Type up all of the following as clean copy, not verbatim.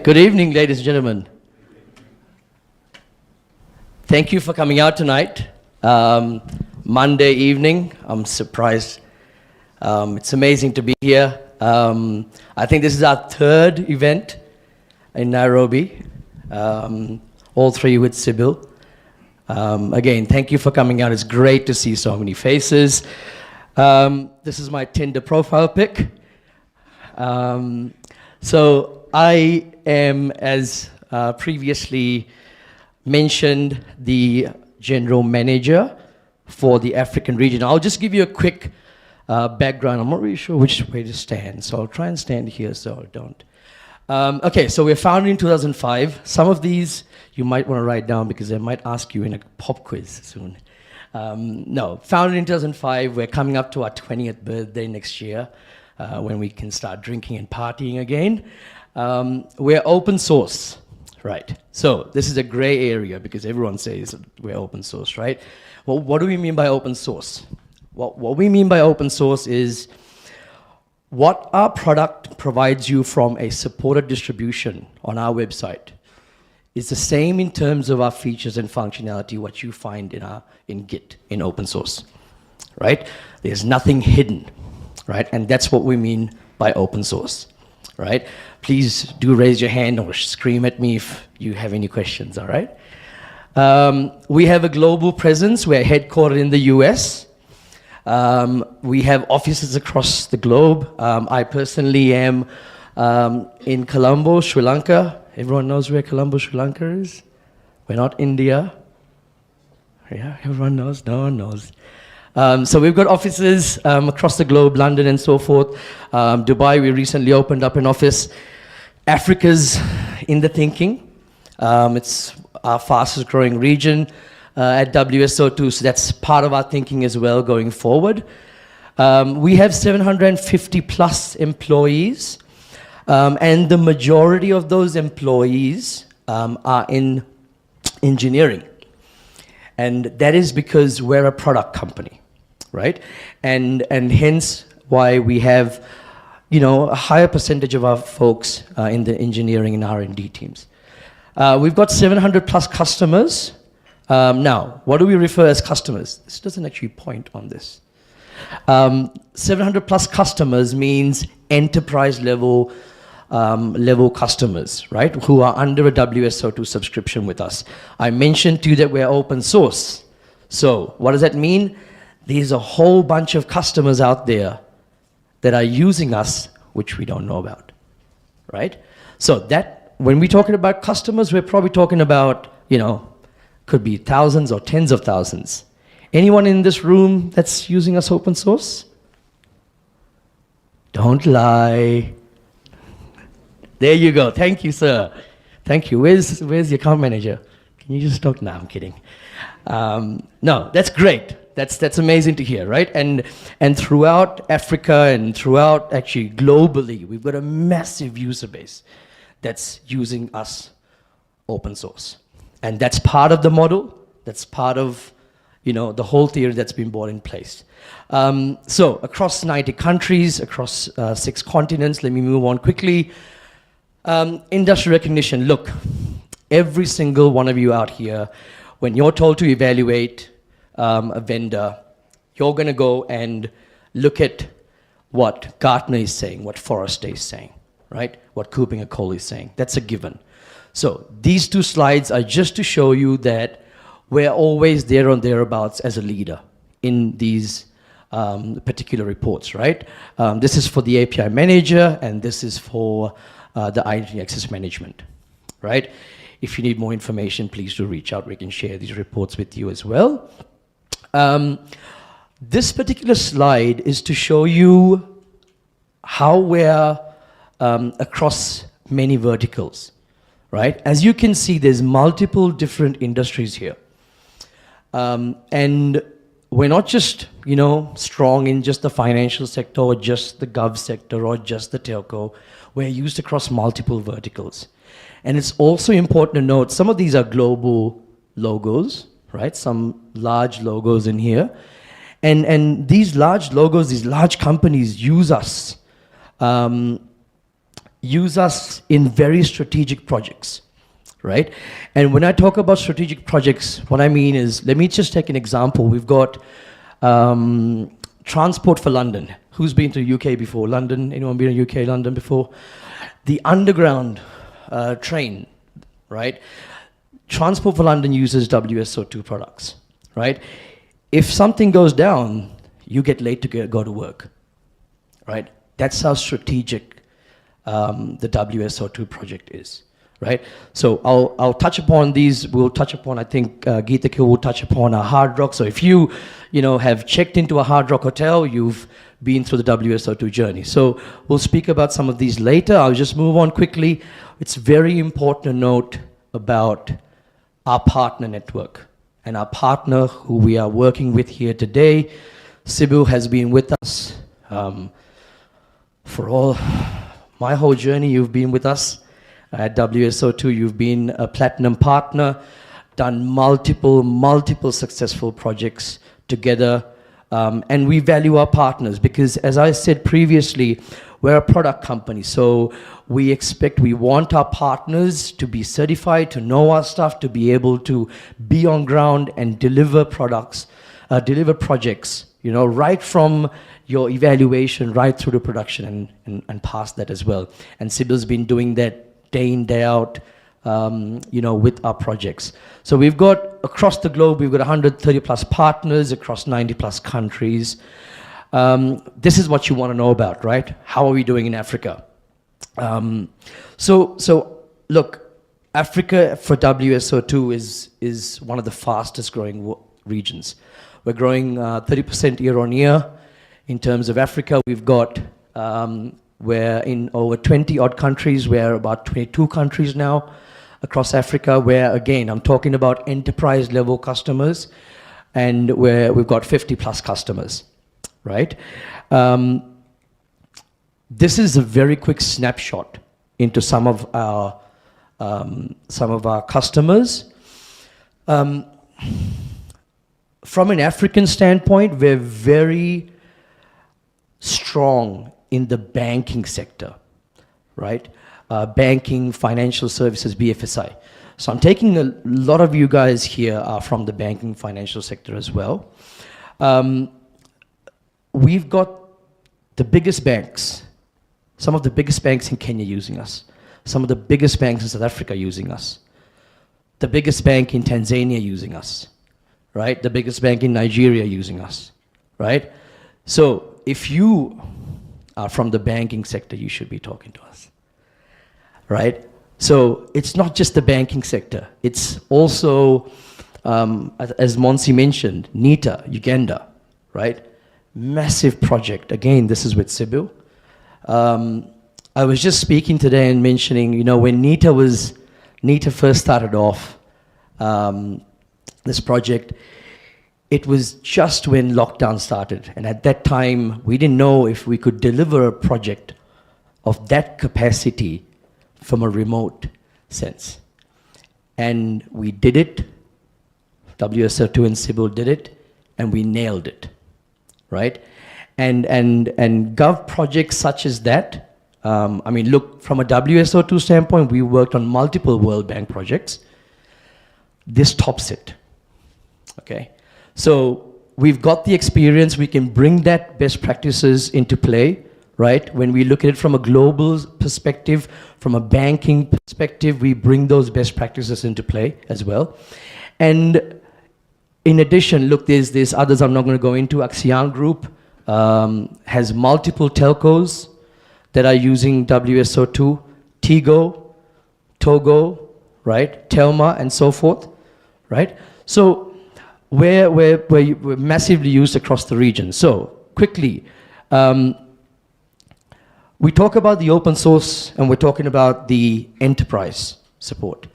Good evening, ladies and gentlemen. Thank you for coming out tonight. Monday evening, I'm surprised. It's amazing to be here. I think this is our third event in Nairobi, all three with SYBYL. Again, thank you for coming out. It's great to see so many faces. This is my Tinder profile pic. So I am, as previously mentioned, the General Manager for the African region. I'll just give you a quick background. I'm not really sure which way to stand, so I'll try and stand here so I don't. Okay, so we're founded in 2005. Some of these you might want to write down because they might ask you in a pop quiz soon. No, founded in 2005. We're coming up to our 20th birthday next year when we can start drinking and partying again. We're open source, right? So this is a gray area because everyone says we're open source, right? Well, what do we mean by open source? What we mean by open source is what our product provides you from a supported distribution on our website is the same in terms of our features and functionality what you find in Git, in open source, right? There's nothing hidden, right? And that's what we mean by open source. Right? Please do raise your hand or scream at me if you have any questions, all right? We have a global presence. We're headquartered in the US. We have offices across the globe. I personally am in Colombo, Sri Lanka. Everyone knows where Colombo, Sri Lanka is? We're not India. Yeah, everyone knows? No one knows. So we've got offices across the globe, London and so forth. Dubai, we recently opened up an office. Africa's in the thinking. It's our fastest growing region at WSO2, so that's part of our thinking as well going forward. We have 750 plus employees, and the majority of those employees are in engineering. And that is because we're a product company, right? And hence why we have, you know, a higher percentage of our folks in the engineering and R&D teams. We've got 700 plus customers. Now, what do we refer as customers? This doesn't actually point on this. 700 plus customers means enterprise level customers, right, who are under a WSO2 subscription with us. I mentioned to you that we're open source. So what does that mean? There's a whole bunch of customers out there that are using us, which we don't know about, right? So that, when we're talking about customers, we're probably talking about, you know, could be thousands or tens of thousands. Anyone in this room that's using us open source? Don't lie. There you go. Thank you, sir. Thank you. Where's the account manager? Can you just talk? No, I'm kidding. No, that's great. That's amazing to hear, right? And throughout Africa and throughout actually globally, we've got a massive user base that's using us open source. And that's part of the model. That's part of, you know, the whole theory that's been brought in place. So across 90 countries, across 6 continents, let me move on quickly. Industry recognition. Look, every single one of you out here, when you're told to evaluate a vendor, you're going to go and look at what Gartner is saying, what Forrester is saying, right? What Cooping & Cole is saying. That's a given. So these 2 slides are just to show you that we're always there or thereabouts as a leader in these particular reports, right? This is for the API manager, and this is for the identity access management, right? If you need more information, please do reach out. We can share these reports with you as well. This particular slide is to show you how we're across many verticals, right? As you can see, there's multiple different industries here. And we're not just, you know, strong in just the financial sector or just the gov sector or just the telco. We're used across multiple verticals. And it's also important to note, some of these are global logos, right? Some large logos in here. And these large logos, these large companies use us in very strategic projects, right? And when I talk about strategic projects, what I mean is, let me just take an example. We've got Transport for London. Who's been to UK before? London? Anyone been to UK, London before? The underground train, right? Transport for London uses WSO2 products, right? If something goes down, you get late to go to work, right? That's how strategic the WSO2 project is, right? So I'll touch upon these. We'll touch upon, I think, Geeta will touch upon a Hard Rock. So if you have checked into a Hard Rock hotel, you've been through the WSO2 journey. So we'll speak about some of these later. I'll just move on quickly. It's very important to note about our partner network. And our partner who we are working with here today, SYBYL, has been with us for my whole journey. You've been with us at WSO2. You've been a platinum partner, done multiple successful projects together. And we value our partners because, as I said previously, we're a product company. So we want our partners to be certified, to know our stuff, to be able to be on ground and deliver projects, right from your evaluation right through to production and past that as well. And SYBYL's been doing that day in, day out, with our projects. So we've got, across the globe, we've got 130 plus partners across 90 plus countries. This is what you want to know about, right? How are we doing in Africa? So look, Africa for WSO2 is one of the fastest growing regions. We're growing 30% year on year. In terms of Africa, we've got, we're in over 20 odd countries. We're about 22 countries now across Africa, where, again, I'm talking about enterprise level customers, and where we've got 50 plus customers, right? This is a very quick snapshot into some of our customers. From an African standpoint, we're very strong in the banking sector, right? Banking, financial services, BFSI. So I'm taking a lot of you guys here are from the banking, financial sector as well. We've got the biggest banks, some of the biggest banks in Kenya using us, some of the biggest banks in South Africa using us, the biggest bank in Tanzania using us, right? The biggest bank in Nigeria using us, right? So if you are from the banking sector, you should be talking to us, right? So it's not just the banking sector. It's also, as Monsi mentioned, NITA, Uganda, right? Massive project. Again, this is with SYBYL. I was just speaking today and mentioning, when NITA first started off this project, it was just when lockdown started. And at that time, we didn't know if we could deliver a project of that capacity from a remote sense. And we did it. WSO2 and SYBYL did it, and we nailed it, right? And gov projects such as that, look, from a WSO2 standpoint, we worked on multiple World Bank projects. This tops it, okay? So we've got the experience. We can bring that best practices into play, right? When we look at it from a global perspective, from a banking perspective, we bring those best practices into play as well. And in addition, look, there's others I'm not going to go into. Axian Group has multiple telcos that are using WSO2, Tigo, Togo, right? Telma, and so forth, right? So we're massively used across the region. So quickly, we talk about the open source and we're talking about the enterprise support.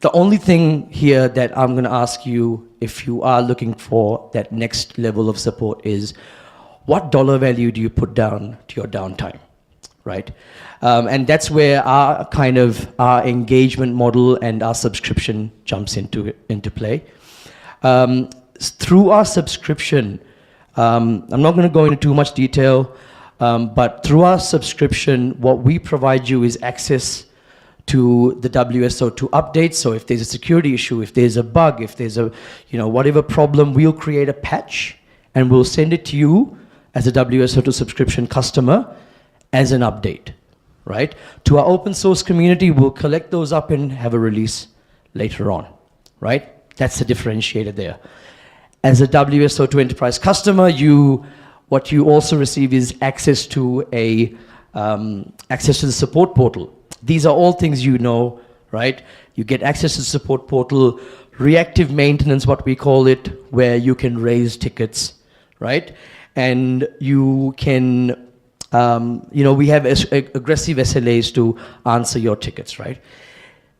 The only thing here that I'm going to ask you, if you are looking for that next level of support, is what dollar value do you put down to your downtime, right? And that's where our engagement model and our subscription jumps into play. Through our subscription, I'm not going to go into too much detail, but through our subscription, what we provide you is access to the WSO2 updates. So if there's a security issue, if there's a bug, if there's a, whatever problem, we'll create a patch and we'll send it to you as a WSO2 subscription customer as an update, right? To our open source community, we'll collect those up and have a release later on, right? That's the differentiator there. As a WSO2 enterprise customer, what you also receive is access to the support portal. These are all things you know, right? You get access to the support portal, reactive maintenance, what we call it, where you can raise tickets, right? And you can, we have aggressive SLAs to answer your tickets, right?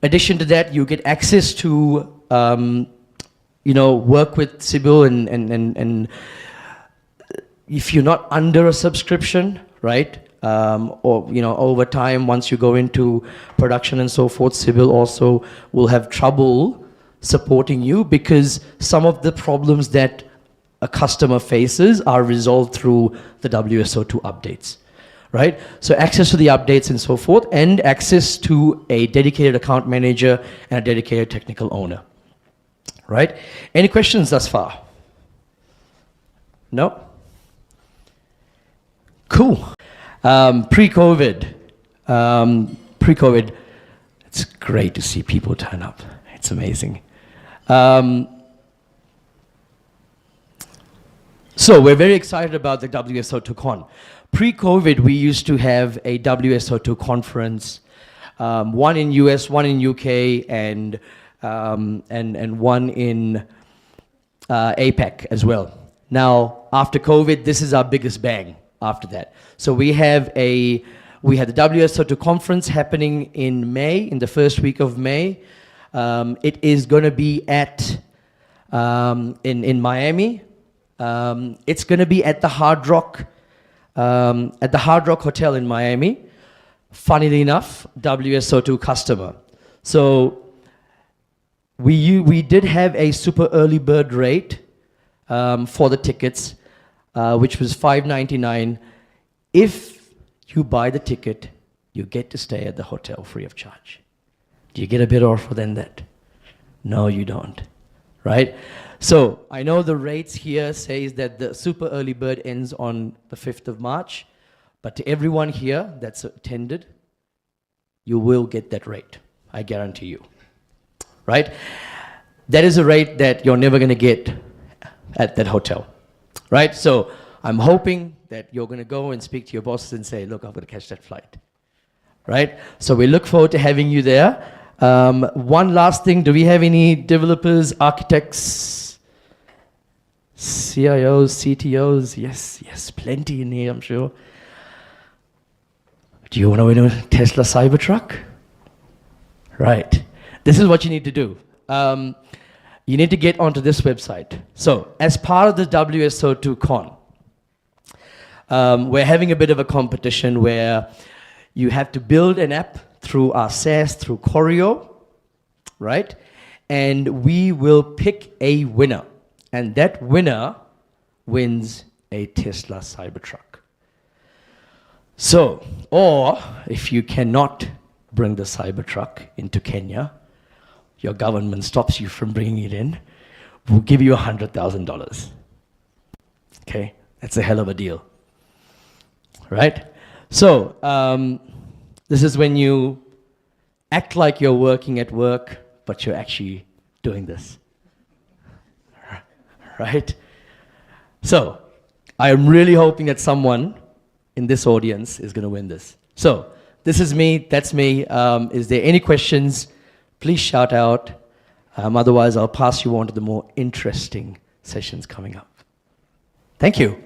Addition to that, you get access to, work with SYBYL and if you're not under a subscription, right? Or over time, once you go into production and so forth, SYBYL also will have trouble supporting you because some of the problems that a customer faces are resolved through the WSO2 updates, right? So access to the updates and so forth, and access to a dedicated account manager and a dedicated technical owner, right? Any questions thus far? No? Cool. Pre-COVID, it's great to see people turn up. It's amazing. So we're very excited about the WSO2 Con. Pre-COVID, we used to have a WSO2 conference, one in US, one in UK, and one in APAC as well. Now, after COVID, this is our biggest bang after that. So we had the WSO2 conference happening in May, in the first week of May. It is going to be in Miami. It's going to be at the Hard Rock Hotel in Miami. Funnily enough, WSO2 customer. So we did have a super early bird rate for the tickets, which was $5.99. If you buy the ticket, you get to stay at the hotel free of charge. Do you get a better offer than that? No, you don't, right? So I know the rates here says that the super early bird ends on the 5th of March, but to everyone here that's attended, you will get that rate, I guarantee you, right? That is a rate that you're never gonna get at that hotel, right? So I'm hoping that you're going to go and speak to your bosses and say, look, I'm going to catch that flight, right? So we look forward to having you there. One last thing, do we have any developers, architects, CIOs, CTOs? Yes, plenty in here, I'm sure. Do you want to win a Tesla Cybertruck? Right. This is what you need to do. You need to get onto this website. So as part of the WSO2 Con, we're having a bit of a competition where you have to build an app through our SaaS, through Choreo, right? And we will pick a winner. And that winner wins a Tesla Cybertruck. So, or if you cannot bring the Cybertruck into Kenya, your government stops you from bringing it in, we'll give you $100,000. Okay, that's a hell of a deal. Right? So, this is when you act like you're working at work, but you're actually doing this. Right? So, I am really hoping that someone in this audience is going to win this. So, this is me, that's me. Is there any questions? Please shout out. Otherwise, I'll pass you on to the more interesting sessions coming up. Thank you.